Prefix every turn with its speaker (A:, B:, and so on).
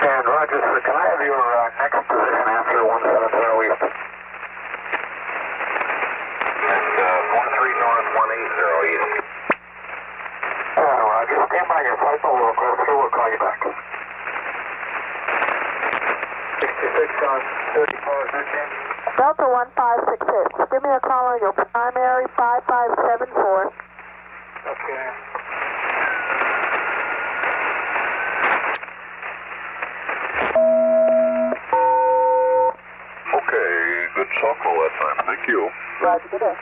A: And Roger, sir, can I have your next position after 170 east? And 13 north, 180 east. Roger, stand by your flight, we'll go through, we'll call you back. 66 on 34,
B: Delta 1566, give me a call on your primary 5574.
A: Okay.
C: Okay, good talk all that time. Thank you.
B: Roger, good day.